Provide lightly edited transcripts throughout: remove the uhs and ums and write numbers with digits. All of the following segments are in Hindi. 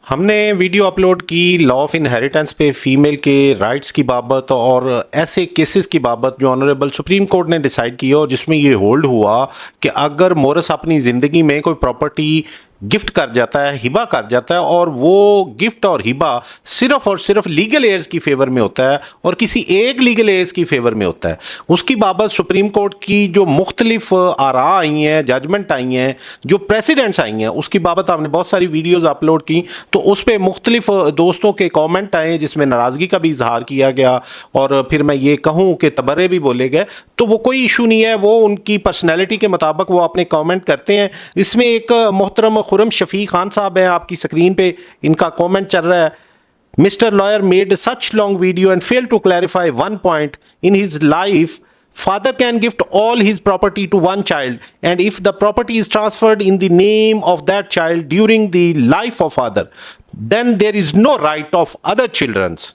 हमने वीडियो अपलोड की लॉ ऑफ इनहेरिटेंस पे फीमेल के राइट्स की बाबत और ऐसे केसेस की बाबत जो ऑनरेबल सुप्रीम कोर्ट ने डिसाइड किया और जिसमें ये होल्ड हुआ कि अगर मोरस अपनी ज़िंदगी में कोई प्रॉपर्टी गिफ्ट कर जाता है, हिबा कर जाता है और वो गिफ्ट और हिबा सिर्फ और सिर्फ लीगल एयर्स की फेवर में होता है और किसी एक लीगल एयर्स की फेवर में होता है, उसकी बाबत सुप्रीम कोर्ट की जो मुख्तलिफ आरा आई हैं, जजमेंट आई हैं, जो प्रेसिडेंट्स आई हैं, उसकी बाबत आपने बहुत सारी वीडियोस अपलोड की। तो उस पर मुख्तलिफ दोस्तों के कॉमेंट आए जिसमें नाराज़गी का भी इजहार किया गया और फिर मैं ये कहूँ कि तबर्रे भी बोले गए, तो वो कोई इशू नहीं है, वो उनकी पर्सनैलिटी के मुताबिक वो अपने कॉमेंट करते हैं। इसमें एक मोहतरम खुरम शफीक खान साहब हैं, आपकी स्क्रीन पे इनका कमेंट चल रहा है। Mister lawyer made such long video and fail to clarify one point in his life. Father can gift all his property to one child, and if the property is transferred in the name of that child during the life of father, then there is no right of other children's.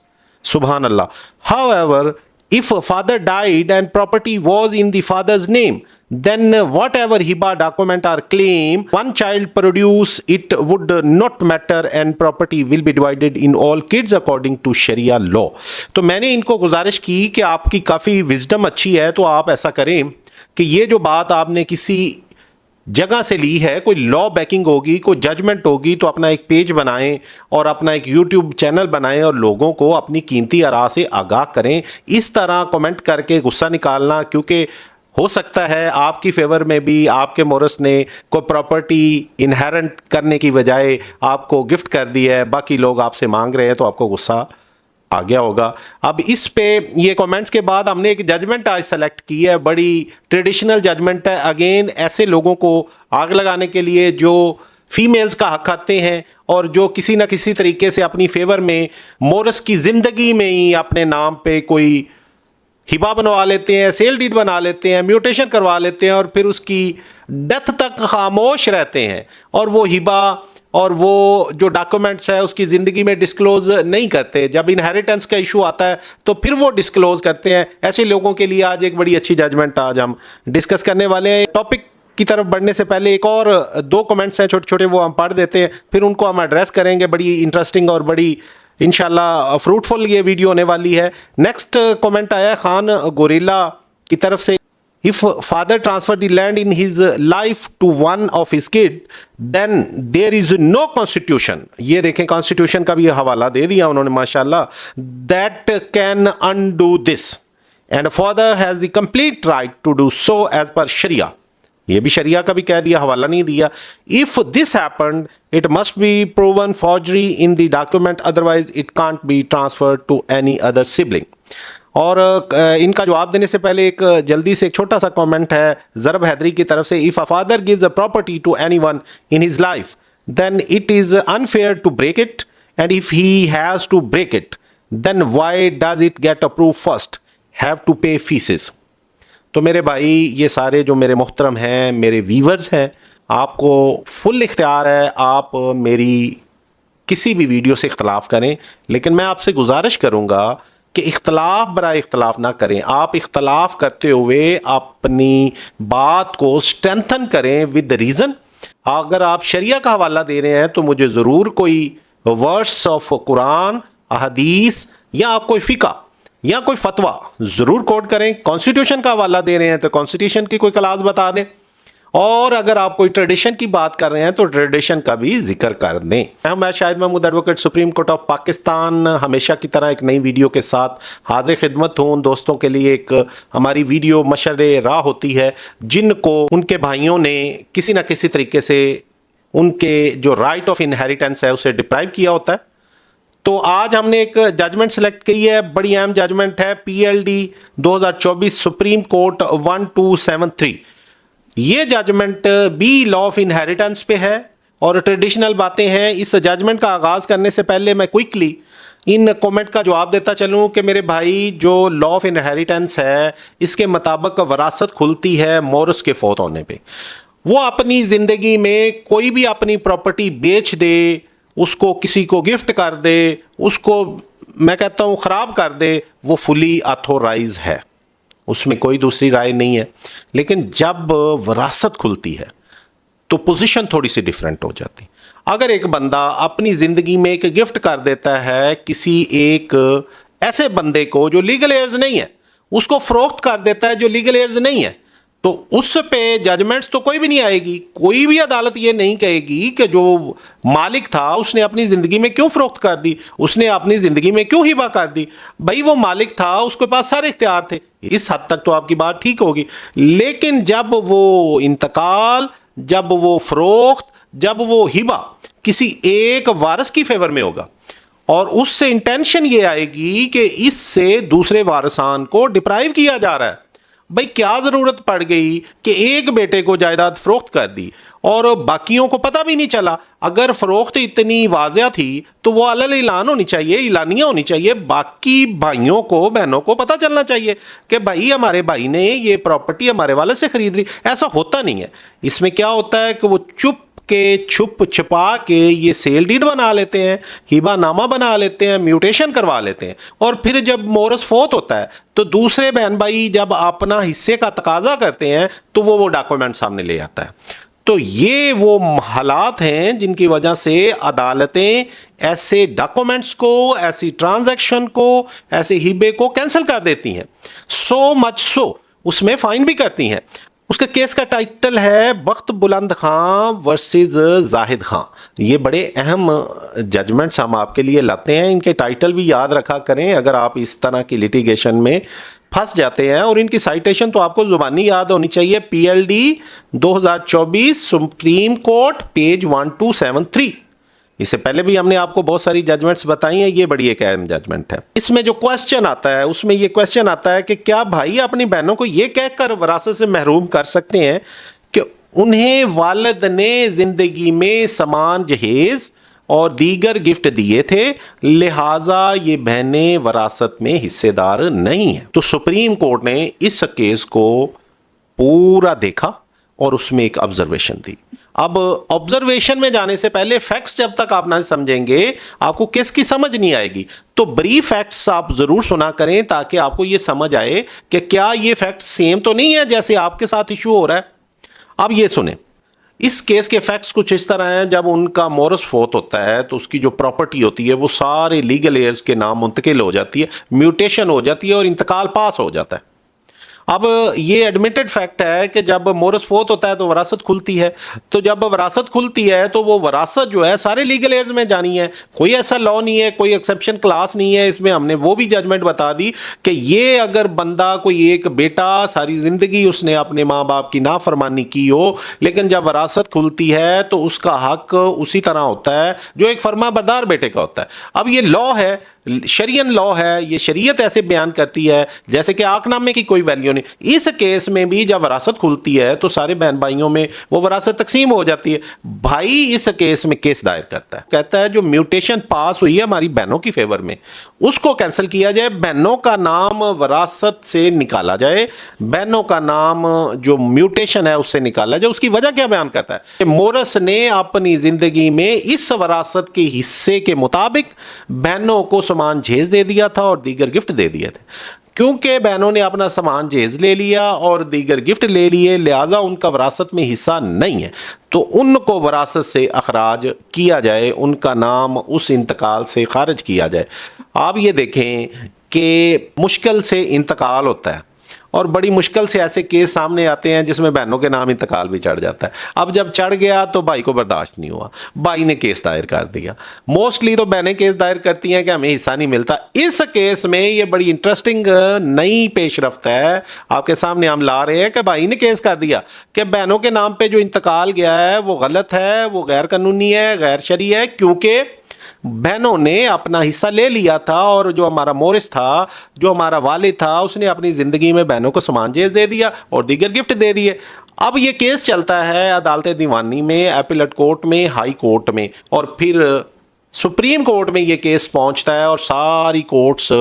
Subhanallah. However, if a father died and property was in the father's name, then whatever hiba document or claim one child produce, it would not matter and property will be divided in all kids according to Sharia law. तो मैंने इनको गुजारिश की कि आपकी काफ़ी विजडम अच्छी है, तो आप ऐसा करें कि ये जो बात आपने किसी जगह से ली है, कोई लॉ बैकिंग होगी, कोई जजमेंट होगी, तो अपना एक पेज बनाएं और अपना एक यूट्यूब चैनल बनाएं और लोगों को अपनी कीमती आरा से आगाह करें। इस तरह कमेंट करके गुस्सा निकालना, क्योंकि हो सकता है आपकी फेवर में भी आपके मोरस ने कोई प्रॉपर्टी इनहेरेंट करने की बजाय आपको गिफ्ट कर दी है, बाकी लोग आपसे मांग रहे हैं, तो आपको गुस्सा आ गया होगा। अब इस पे ये कमेंट्स के बाद हमने एक जजमेंट आज सेलेक्ट की है, बड़ी ट्रेडिशनल जजमेंट है। अगेन ऐसे लोगों को आग लगाने के लिए जो फीमेल्स का हक खाते हैं और जो किसी ना किसी तरीके से अपनी फेवर में मोरस की ज़िंदगी में ही अपने नाम पे कोई हिबा बनवा लेते हैं, सेल डीड बना लेते हैं, म्यूटेशन करवा लेते हैं और फिर उसकी डेथ तक खामोश रहते हैं और वो हिबा और वो जो डॉक्यूमेंट्स है उसकी ज़िंदगी में डिस्क्लोज नहीं करते। जब इनहेरिटेंस का इशू आता है तो फिर वो डिस्क्लोज करते हैं। ऐसे लोगों के लिए आज एक बड़ी अच्छी जजमेंट आज हम डिस्कस करने वाले हैं। टॉपिक की तरफ बढ़ने से पहले एक और दो कमेंट्स हैं छोटे छोटे, वो हम पढ़ देते हैं, फिर उनको हम एड्रेस करेंगे। बड़ी इंटरेस्टिंग और बड़ी इंशाल्लाह फ्रूटफुल ये वीडियो होने वाली है। नेक्स्ट कमेंट आया खान गोरिल्ला की तरफ से। If father transfer the land in his life to one of his kid, then there is no constitution, ये देखें कॉन्स्टिट्यूशन का भी हवाला दे दिया उन्होंने माशाल्लाह, that can undo this and father has the complete right to do so as per शरिया। ये भी शरिया का भी कह दिया, हवाला नहीं दिया। If this happened it must be proven forgery in the document, otherwise it can't be transferred to any other sibling. और इनका जवाब देने से पहले एक जल्दी से एक छोटा सा कमेंट है ज़रब हैदरी की तरफ से। If a father gives a property to anyone in his life, then it is unfair to break it, and if he has to break it, then why does it get approve first, have to pay fees. तो मेरे भाई, ये सारे जो मेरे मोहतरम हैं, मेरे व्यूवर्स हैं, आपको फुल इख्तियार है आप मेरी किसी भी वीडियो से इख्तलाफ करें, लेकिन मैं आपसे गुजारिश करूँगा कि इख्तलाफ बराए इख्तलाफ ना करें। आप इख्तलाफ करते हुए अपनी बात को स्ट्रेंथन करें विद रीज़न। अगर आप शरिया का हवाला दे रहे हैं तो मुझे ज़रूर कोई वर्स ऑफ कुरान, हदीस या आप कोई फ़िका या कोई फतवा ज़रूर कोट करें। कॉन्स्टिट्यूशन का हवाला दे रहे हैं तो कॉन्स्टिट्यूशन की कोई क्लास बता दें, और अगर आप कोई ट्रेडिशन की बात कर रहे हैं तो ट्रेडिशन का भी जिक्र कर दें। मैं Shahid Mahmood, advocate, supreme court of Pakistan, हमेशा की तरह एक नई वीडियो के साथ हाजिर खिदमत हूँ। उन दोस्तों के लिए एक हमारी वीडियो मशरे राह होती है जिनको उनके भाइयों ने किसी न किसी तरीके से उनके जो राइट ऑफ इनहेरिटेंस है उसे डिप्राइव किया होता है। तो आज हमने एक जजमेंट सेलेक्ट की है, बड़ी अहम जजमेंट है, PLD 2024 सुप्रीम कोर्ट 1273। ये जजमेंट भी लॉ ऑफ इनहेरिटेंस पे है और ट्रेडिशनल बातें हैं। इस जजमेंट का आगाज़ करने से पहले मैं क्विकली इन कमेंट का जवाब देता चलूँ कि मेरे भाई, जो लॉ ऑफ इनहेरिटेंस है इसके मुताबिक वरासत खुलती है मोरस के फौत होने पे। वो अपनी ज़िंदगी में कोई भी अपनी प्रॉपर्टी बेच दे, उसको किसी को गिफ्ट कर दे, उसको मैं कहता हूँ ख़राब कर दे, वो फुली अथोराइज है, उसमें कोई दूसरी राय नहीं है। लेकिन जब वरासत खुलती है तो पोजीशन थोड़ी सी डिफरेंट हो जाती। अगर एक बंदा अपनी ज़िंदगी में एक गिफ्ट कर देता है किसी एक ऐसे बंदे को जो लीगल एयर्स नहीं है, उसको फ़रोख्त कर देता है जो लीगल एयर्स नहीं है, तो उस पे जजमेंट्स तो कोई भी नहीं आएगी। कोई भी अदालत ये नहीं कहेगी कि जो मालिक था उसने अपनी ज़िंदगी में क्यों फ़रोख्त कर दी, उसने अपनी ज़िंदगी में क्यों हिबा कर दी। भाई वो मालिक था, उसके पास सारे इख्तियार थे। इस हद तक तो आपकी बात ठीक होगी। लेकिन जब वो इंतकाल, जब वो फ़रोख्त, जब वो हिबा किसी एक वारिस की फेवर में होगा और उससे इंटेंशन ये आएगी कि इससे दूसरे वारिसान को डिप्राइव किया जा रहा है, भाई क्या ज़रूरत पड़ गई कि एक बेटे को जायदाद फ़रोख्त कर दी और बाकियों को पता भी नहीं चला। अगर फ़रोख्त इतनी वाज़िया थी तो वो अलल ऐलान होनी चाहिए, इलानिया होनी चाहिए, बाकी भाइयों को, बहनों को पता चलना चाहिए कि भाई हमारे भाई ने ये प्रॉपर्टी हमारे वाले से ख़रीद ली। ऐसा होता नहीं है। इसमें क्या होता है कि वो छुप छिपा के ये सेल डीड बना लेते हैं, हिबा नामा बना लेते हैं, म्यूटेशन करवा लेते हैं, और फिर जब मोरस फोत होता है तो दूसरे बहन भाई जब अपना हिस्से का तकाजा करते हैं तो वो डॉक्यूमेंट सामने ले आता है। तो ये वो हालात हैं जिनकी वजह से अदालतें ऐसे डॉक्यूमेंट्स को, ऐसी ट्रांजैक्शन को, ऐसे हिबे को कैंसिल कर देती हैं। सो मच सो उसमें फाइन भी करती हैं। उसके केस का टाइटल है बख्त बुलंद खां वर्सेस जाहिद खां। ये बड़े अहम जजमेंट्स हम आपके लिए लाते हैं। इनके टाइटल भी याद रखा करें अगर आप इस तरह की लिटिगेशन में फंस जाते हैं। और इनकी साइटेशन तो आपको जुबानी याद होनी चाहिए। PLD 2024 supreme court page 1273। इससे पहले भी हमने आपको बहुत सारी जजमेंट्स बताई हैं। ये बड़ी एक अहम जजमेंट है। इसमें जो क्वेश्चन आता है उसमें ये क्वेश्चन आता है कि क्या भाई अपनी बहनों को ये कहकर विरासत से महरूम कर सकते हैं कि उन्हें वालिद ने जिंदगी में सामान जहेज और दीगर गिफ्ट दिए थे, लिहाजा ये बहनें विरासत में हिस्सेदार नहीं है। तो सुप्रीम कोर्ट ने इस केस को पूरा देखा और उसमें एक ऑब्जर्वेशन दी। अब ऑब्जर्वेशन में जाने से पहले फैक्ट्स जब तक आप ना समझेंगे आपको केस की समझ नहीं आएगी। तो ब्रीफ फैक्ट्स आप जरूर सुना करें ताकि आपको ये समझ आए कि क्या ये फैक्ट्स सेम तो नहीं है जैसे आपके साथ इशू हो रहा है। अब ये सुने, इस केस के फैक्ट्स कुछ इस तरह हैं। जब उनका मोरस फोत होता है तो उसकी जो प्रॉपर्टी होती है वो सारे लीगल एयर्स के नाम मुंतकिल हो जाती है, म्यूटेशन हो जाती है और इंतकाल पास हो जाता है। अब ये एडमिटेड फैक्ट है कि जब मोरस फोत होता है तो वरासत खुलती है। तो जब वरासत खुलती है तो वो वरासत जो है सारे लीगल एयर्स में जानी है। कोई ऐसा लॉ नहीं है, कोई एक्सेप्शन क्लास नहीं है। इसमें हमने वो भी जजमेंट बता दी कि ये अगर बंदा, कोई एक बेटा सारी ज़िंदगी उसने अपने माँ बाप की नाफरमानी की हो, लेकिन जब वरासत खुलती है तो उसका हक उसी तरह होता है जो एक फर्माबरदार बेटे का होता है। अब ये लॉ है, शरियन लॉ है, ये शरीयत ऐसे बयान करती है जैसे कि आकनामे की कोई वैल्यू नहीं। इस केस में भी जब वरासत खुलती है तो सारे बहन भाइयों में वो वरासत तकसीम हो जाती है। भाई इस केस में केस दायर करता है, कहता है जो म्यूटेशन पास हुई है हमारी बहनों की फेवर में उसको कैंसिल किया जाए, बहनों का नाम वरासत से निकाला जाए, बहनों का नाम जो म्यूटेशन है उससे निकाला जाए। उसकी वजह क्या बयान करता है कि मोरस ने अपनी जिंदगी में इस वरासत के हिस्से के मुताबिक बहनों को सामान जहेज दे दिया था और दीगर गिफ्ट दे दिए थे। क्योंकि बहनों ने अपना सामान जहेज ले लिया और दीगर गिफ्ट ले लिए, लिहाजा उनका वरासत में हिस्सा नहीं है, तो उनको वरासत से अखराज किया जाए, उनका नाम उस इंतकाल से खारिज किया जाए। आप ये देखें कि मुश्किल से इंतकाल होता है और बड़ी मुश्किल से ऐसे केस सामने आते हैं जिसमें बहनों के नाम इंतकाल भी चढ़ जाता है। अब जब चढ़ गया तो भाई को बर्दाश्त नहीं हुआ, भाई ने केस दायर कर दिया। मोस्टली तो बहनें केस दायर करती हैं कि हमें हिस्सा नहीं मिलता। इस केस में ये बड़ी इंटरेस्टिंग नई पेशरफ्त है आपके सामने हम ला रहे हैं कि भाई ने केस कर दिया कि बहनों के नाम पर जो इंतकाल गया है वो गलत है, वो गैर कानूनी है, गैर शरई है, क्योंकि बहनों ने अपना हिस्सा ले लिया था और जो हमारा मोरिस था, जो हमारा वालिद था, उसने अपनी ज़िंदगी में बहनों को सामान जहेज दे दिया और दीगर गिफ्ट दे दिए। अब ये केस चलता है अदालत दीवानी में, एपीलेट कोर्ट में, हाई कोर्ट में, और फिर सुप्रीम कोर्ट में ये केस पहुंचता है और सारी कोर्ट्स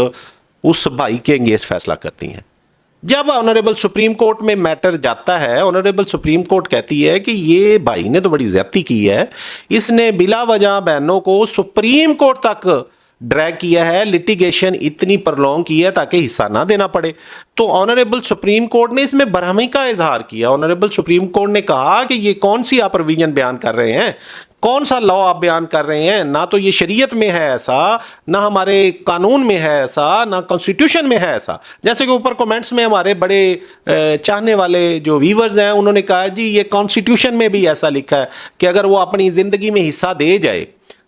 उस भाई के अंगेज फैसला करती हैं। जब ऑनरेबल सुप्रीम कोर्ट में मैटर जाता है, ऑनरेबल सुप्रीम कोर्ट कहती है कि ये भाई ने तो बड़ी ज्यादती की है, इसने बिला वजह बहनों को सुप्रीम कोर्ट तक ड्रैग किया है, लिटिगेशन इतनी प्रलॉन्ग की है ताकि हिस्सा ना देना पड़े। तो ऑनरेबल सुप्रीम कोर्ट ने इसमें बरहमी का इजहार किया। ऑनरेबल सुप्रीम कोर्ट ने कहा कि ये कौन सी आप प्रोविजन बयान कर रहे हैं, कौन सा लॉ आप बयान कर रहे हैं? ना तो ये शरीयत में है ऐसा, ना हमारे कानून में है ऐसा, ना कॉन्स्टिट्यूशन में है ऐसा। जैसे कि ऊपर कमेंट्स में हमारे बड़े चाहने वाले जो व्यूवर्स हैं उन्होंने कहा जी ये कॉन्स्टिट्यूशन में भी ऐसा लिखा है कि अगर वो अपनी ज़िंदगी में हिस्सा दे जाए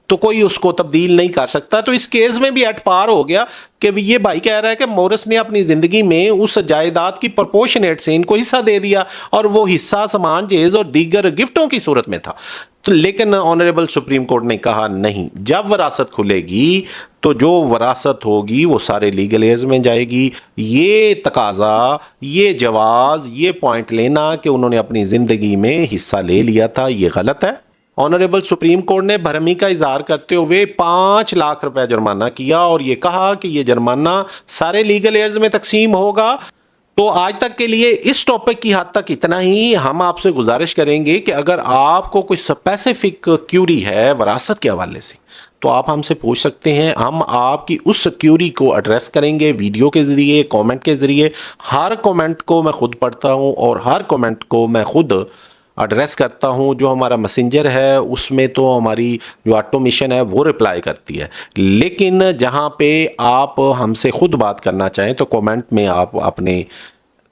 तो कोई उसको तब्दील नहीं कर सकता। तो इस केस में भी एट पार हो गया कि ये भाई कह रहा है कि मोरिस ने अपनी ज़िंदगी में उस जायदाद की प्रोपोर्शनेट से इनको हिस्सा दे दिया और वो हिस्सा सामान जेज और दीगर गिफ्टों की सूरत में था। तो लेकिन ऑनरेबल सुप्रीम कोर्ट ने कहा नहीं, जब वरासत खुलेगी तो जो वरासत होगी वो सारे लीगल एयर्स में जाएगी। ये तकाजा, ये जवाज़, ये पॉइंट लेना कि उन्होंने अपनी ज़िंदगी में हिस्सा ले लिया था, ये गलत है। ऑनरेबल सुप्रीम कोर्ट ने भरमी का इजहार करते हुए 5 लाख रुपए जुर्माना किया और ये कहा कि ये जुर्माना सारे लीगल एयर्स में तकसीम होगा। तो आज तक के लिए इस टॉपिक की हद तक इतना ही। हम आपसे गुजारिश करेंगे कि अगर आपको कोई स्पेसिफिक क्यूरी है वरासत के हवाले से तो आप हमसे पूछ सकते हैं। हम आपकी उस क्यूरी को एड्रेस करेंगे वीडियो के ज़रिए, कमेंट के ज़रिए। हर कमेंट को मैं खुद पढ़ता हूं और हर कमेंट को मैं खुद एड्रेस करता हूं। जो हमारा मैसेंजर है उसमें तो हमारी जो ऑटोमेशन है वो रिप्लाई करती है, लेकिन जहां पे आप हमसे खुद बात करना चाहें तो कमेंट में आप अपने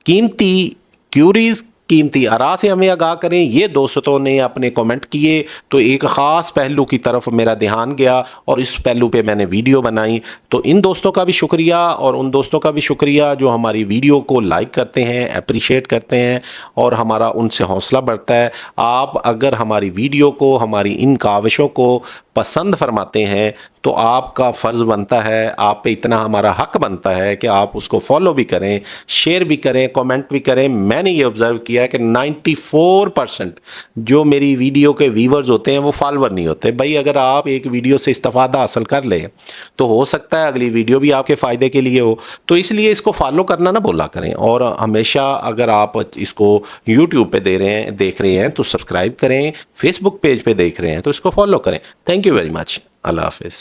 कीमती क्यूरीज, कीमती आरा से हमें आगाह करें। ये दोस्तों ने अपने कमेंट किए तो एक ख़ास पहलू की तरफ मेरा ध्यान गया और इस पहलू पे मैंने वीडियो बनाई। तो इन दोस्तों का भी शुक्रिया और उन दोस्तों का भी शुक्रिया जो हमारी वीडियो को लाइक करते हैं, अप्रिशिएट करते हैं और हमारा उनसे हौसला बढ़ता है। आप अगर हमारी वीडियो को, हमारी इन काविशों को पसंद फरमाते हैं तो आपका फ़र्ज़ बनता है, आप पे इतना हमारा हक बनता है कि आप उसको फॉलो भी करें, शेयर भी करें, कमेंट भी करें। मैंने ये ऑब्ज़र्व किया है कि 94% जो मेरी वीडियो के व्यूवर्स होते हैं वो फॉलोवर नहीं होते। भाई अगर आप एक वीडियो से इस्तिफ़ादा हासिल कर लें तो हो सकता है अगली वीडियो भी आपके फ़ायदे के लिए हो। तो इसलिए इसको फॉलो करना ना भूला करें और हमेशा अगर आप इसको यूट्यूब पे देख रहे हैं तो सब्सक्राइब करें, फेसबुक पेज पे देख रहे हैं तो इसको फॉलो करें। Thank you very much. अल्लाह हाफिज़।